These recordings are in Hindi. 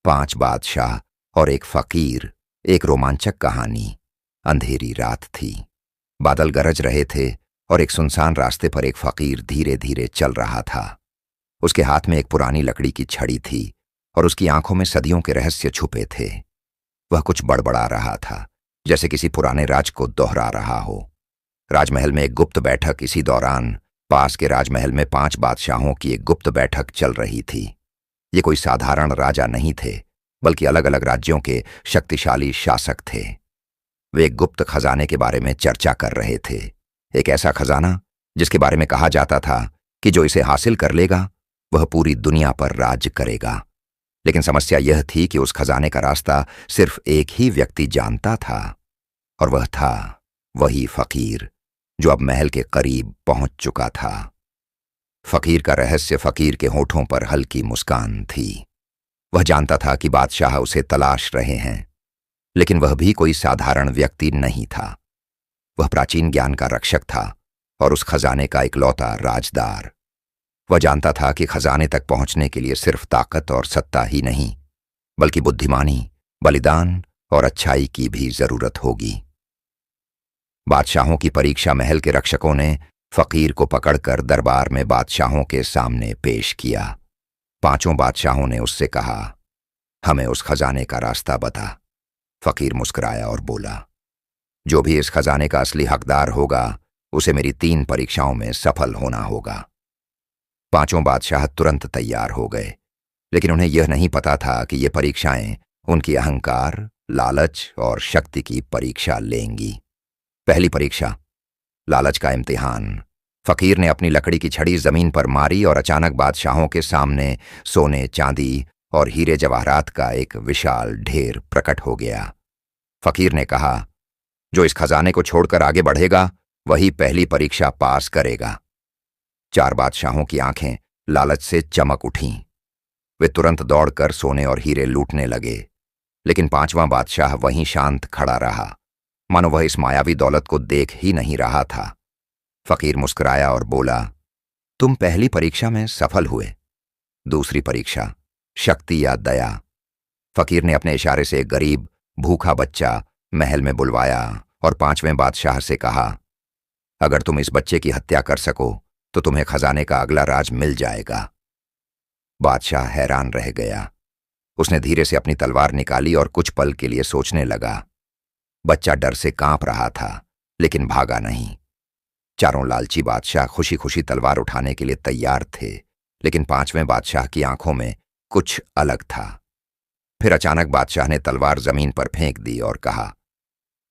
5 बादशाह और एक फकीर। एक रोमांचक कहानी। अंधेरी रात थी, बादल गरज रहे थे और एक सुनसान रास्ते पर एक फकीर धीरे धीरे चल रहा था। उसके हाथ में एक पुरानी लकड़ी की छड़ी थी और उसकी आंखों में सदियों के रहस्य छुपे थे। वह कुछ बड़बड़ा रहा था, जैसे किसी पुराने राज को दोहरा रहा हो। राजमहल में एक गुप्त बैठक। इसी दौरान पास के राजमहल में 5 बादशाहों की एक गुप्त बैठक चल रही थी। ये कोई साधारण राजा नहीं थे, बल्कि अलग अलग राज्यों के शक्तिशाली शासक थे। वे एक गुप्त खजाने के बारे में चर्चा कर रहे थे। एक ऐसा खजाना जिसके बारे में कहा जाता था कि जो इसे हासिल कर लेगा वह पूरी दुनिया पर राज करेगा। लेकिन समस्या यह थी कि उस खजाने का रास्ता सिर्फ एक ही व्यक्ति जानता था, और वह था वही फकीर जो अब महल के करीब पहुंच चुका था। फकीर का रहस्य फकीर के होठों पर हल्की मुस्कान थी। वह जानता था कि बादशाह उसे तलाश रहे हैं, लेकिन वह भी कोई साधारण व्यक्ति नहीं था। वह प्राचीन ज्ञान का रक्षक था और उस खजाने का इकलौता राजदार। वह जानता था कि खजाने तक पहुंचने के लिए सिर्फ ताकत और सत्ता ही नहीं, बल्कि बुद्धिमानी, बलिदान और अच्छाई की भी जरूरत होगी। बादशाहों की परीक्षा महल के रक्षकों ने फकीर को पकड़कर दरबार में बादशाहों के सामने पेश किया। 5 बादशाहों ने उससे कहा, हमें उस खजाने का रास्ता बता। फकीर मुस्कुराया और बोला, जो भी इस खजाने का असली हकदार होगा उसे मेरी 3 परीक्षाओं में सफल होना होगा। 5 बादशाह तुरंत तैयार हो गए, लेकिन उन्हें यह नहीं पता था कि ये परीक्षाएं उनकी अहंकार, लालच और शक्ति की परीक्षा लेंगी। पहली परीक्षा, लालच का इम्तिहान। फकीर ने अपनी लकड़ी की छड़ी जमीन पर मारी और अचानक बादशाहों के सामने सोने, चांदी और हीरे जवाहरात का एक विशाल ढेर प्रकट हो गया। फकीर ने कहा, जो इस खजाने को छोड़कर आगे बढ़ेगा वही पहली परीक्षा पास करेगा। 4 बादशाहों की आंखें लालच से चमक उठीं। वे तुरंत दौड़कर सोने और हीरे लूटने लगे, लेकिन 5वां बादशाह वहीं शांत खड़ा रहा, मानो वह इस मायावी दौलत को देख ही नहीं रहा था। फकीर मुस्कुराया और बोला, तुम पहली परीक्षा में सफल हुए। दूसरी परीक्षा, शक्ति या दया। फकीर ने अपने इशारे से एक गरीब भूखा बच्चा महल में बुलवाया और 5वें बादशाह से कहा, अगर तुम इस बच्चे की हत्या कर सको तो तुम्हें खजाने का अगला राज मिल जाएगा। बादशाह हैरान रह गया। उसने धीरे से अपनी तलवार निकाली और कुछ पल के लिए सोचने लगा। बच्चा डर से कांप रहा था, लेकिन भागा नहीं। 4 लालची बादशाह खुशी खुशी तलवार उठाने के लिए तैयार थे, लेकिन 5वें बादशाह की आंखों में कुछ अलग था। फिर अचानक बादशाह ने तलवार जमीन पर फेंक दी और कहा,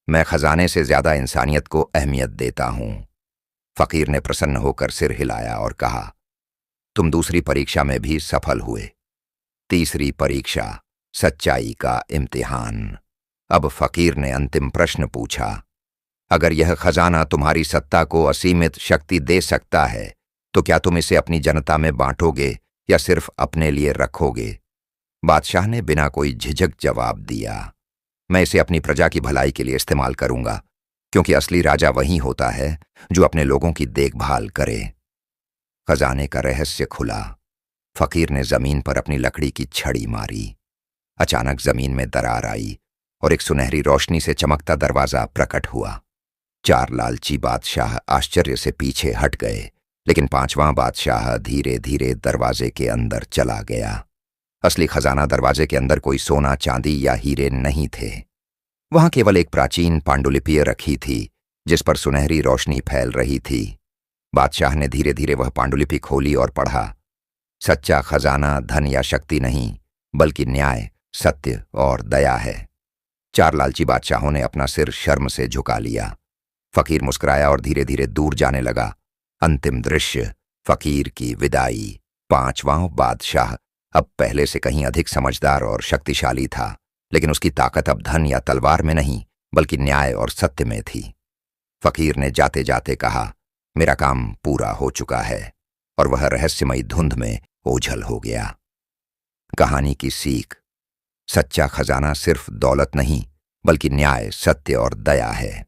मैं खजाने से ज्यादा इंसानियत को अहमियत देता हूं। फकीर ने प्रसन्न होकर सिर हिलाया और कहा, तुम दूसरी परीक्षा में भी सफल हुए। तीसरी परीक्षा, सच्चाई का इम्तिहान। अब फकीर ने अंतिम प्रश्न पूछा, अगर यह खजाना तुम्हारी सत्ता को असीमित शक्ति दे सकता है तो क्या तुम इसे अपनी जनता में बांटोगे या सिर्फ अपने लिए रखोगे? बादशाह ने बिना कोई झिझक जवाब दिया, मैं इसे अपनी प्रजा की भलाई के लिए इस्तेमाल करूंगा, क्योंकि असली राजा वही होता है जो अपने लोगों की देखभाल करे। खजाने का रहस्य खुला। फकीर ने जमीन पर अपनी लकड़ी की छड़ी मारी। अचानक जमीन में दरार आई और एक सुनहरी रोशनी से चमकता दरवाजा प्रकट हुआ। 4 लालची बादशाह आश्चर्य से पीछे हट गए, लेकिन 5वां बादशाह धीरे धीरे दरवाजे के अंदर चला गया। असली खजाना दरवाजे के अंदर कोई सोना, चांदी या हीरे नहीं थे। वहां केवल एक प्राचीन पांडुलिपि रखी थी जिस पर सुनहरी रोशनी फैल रही थी। बादशाह ने धीरे धीरे वह पांडुलिपि खोली और पढ़ा, सच्चा खजाना धन या शक्ति नहीं, बल्कि न्याय, सत्य और दया है। 4 लालची बादशाहों ने अपना सिर शर्म से झुका लिया। फकीर मुस्कुराया और धीरे धीरे दूर जाने लगा। अंतिम दृश्य, फकीर की विदाई। 5वां बादशाह अब पहले से कहीं अधिक समझदार और शक्तिशाली था, लेकिन उसकी ताकत अब धन या तलवार में नहीं, बल्कि न्याय और सत्य में थी। फकीर ने जाते जाते कहा, मेरा काम पूरा हो चुका है, और वह रहस्यमयी धुंध में ओझल हो गया। कहानी की सीख, सच्चा खजाना सिर्फ दौलत नहीं, बल्कि न्याय, सत्य और दया है।